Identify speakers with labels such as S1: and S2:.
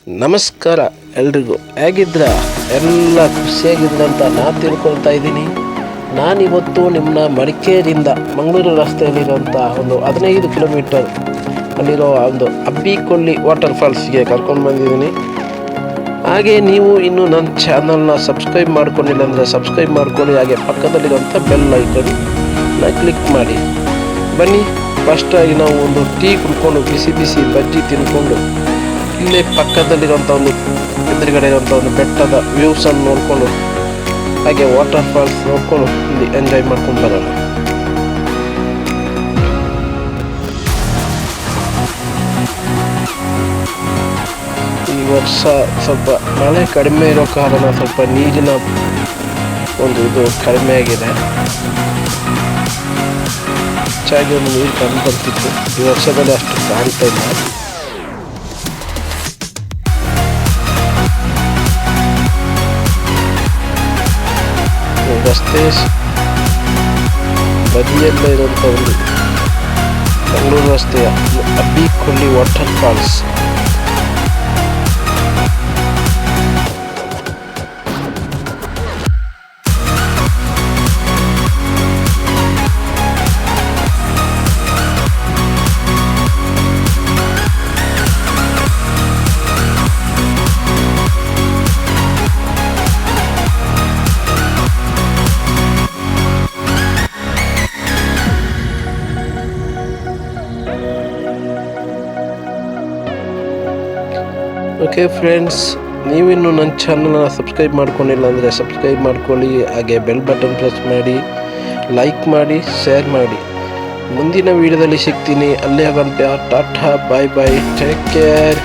S1: ನಮಸ್ಕಾರ ಎಲ್ರಿಗೂ. ಹೇಗಿದ್ರ? ಎಲ್ಲ ಖುಷಿಯಾಗಿದ್ರ ಅಂತ ನಾನು ತಿಳ್ಕೊಳ್ತಾ ಇದ್ದೀನಿ. ನಾನಿವತ್ತು ನಿಮ್ಮನ್ನ ಮಡಿಕೇರಿಯಿಂದ ಮಂಗಳೂರು ರಸ್ತೆಯಲ್ಲಿರುವಂಥ ಒಂದು 15 ಕಿಲೋಮೀಟರ್ ಅಲ್ಲಿರೋ ಒಂದು ಅಬ್ಬಿಕೊಲ್ಲಿ ವಾಟರ್ಫಾಲ್ಸ್ಗೆ ಕರ್ಕೊಂಡು ಬಂದಿದ್ದೀನಿ. ಹಾಗೆ ನೀವು ಇನ್ನೂ ನನ್ನ ಚಾನಲ್ನ ಸಬ್ಸ್ಕ್ರೈಬ್ ಮಾಡ್ಕೊಂಡಿಲ್ಲ ಅಂದರೆ ಸಬ್ಸ್ಕ್ರೈಬ್ ಮಾಡ್ಕೊಳ್ಳಿ. ಹಾಗೆ ಪಕ್ಕದಲ್ಲಿರುವಂಥ ಬೆಲ್ ಐಕನ್ನ ಕ್ಲಿಕ್ ಮಾಡಿ. ಬನ್ನಿ, ಫಸ್ಟಾಗಿ ನಾವು ಒಂದು ಟೀ ಕುಡ್ಕೊಂಡು ಬಿಸಿ ಬಿಸಿ ಬಜ್ಜಿ ತಿನ್ಕೊಂಡು ಇಲ್ಲೇ ಪಕ್ಕದಲ್ಲಿರುವಂಥ ಒಂದು ಎದುರುಗಡೆ ಇರುವಂಥ ಒಂದು ಬೆಟ್ಟದ ವ್ಯೂಸನ್ನು ನೋಡಿಕೊಂಡು ಹಾಗೆ ವಾಟರ್ ಫಾಲ್ಸ್ ನೋಡ್ಕೊಂಡು ಇಲ್ಲಿ ಎಂಜಾಯ್ ಮಾಡ್ಕೊಂಡು ಬರೋಣ. ಈ ವರ್ಷ ಸ್ವಲ್ಪ ಮಳೆ ಕಡಿಮೆ ಇರೋ ಕಾರಣ ಸ್ವಲ್ಪ ನೀರಿನ ಒಂದು ಇದು ಕಡಿಮೆ ಆಗಿದೆ. ಹೆಚ್ಚಾಗಿ ಒಂದು ನೀರು ಕಂಡು ಬರ್ತಿತ್ತು. ಈ ವರ್ಷದಲ್ಲಿ ಅಷ್ಟು ಕಾಣ್ತಾ ಇಲ್ಲ. ರಸ್ತೆ ಬದಿಯಲ್ಲೇ ಇರುವಂಥ ಒಂದು ಮಂಗಳೂರು ರಸ್ತೆಯ ಅಬ್ಬಿಕೊಲ್ಲಿ ವಾಟರ್ ಫಾಲ್ಸ್. ಓಕೆ ಫ್ರೆಂಡ್ಸ್, ನೀವಿನ್ನೂ ನನ್ನ ಚಾನಲ್ನ ಸಬ್ಸ್ಕ್ರೈಬ್ ಮಾಡ್ಕೊಂಡಿಲ್ಲ ಅಂದರೆ ಸಬ್ಸ್ಕ್ರೈಬ್ ಮಾಡ್ಕೊಳ್ಳಿ. ಹಾಗೆ ಬೆಲ್ ಬಟನ್ ಪ್ರೆಸ್ ಮಾಡಿ, ಲೈಕ್ ಮಾಡಿ, ಶೇರ್ ಮಾಡಿ. ಮುಂದಿನ ವೀಡಿಯೋದಲ್ಲಿ ಸಿಗ್ತೀನಿ. ಅಲ್ಲೇ ಗಂಟೆ ಟಾಟಾ, ಬಾಯ್ ಬಾಯ್, ಟೇಕ್ ಕೇರ್.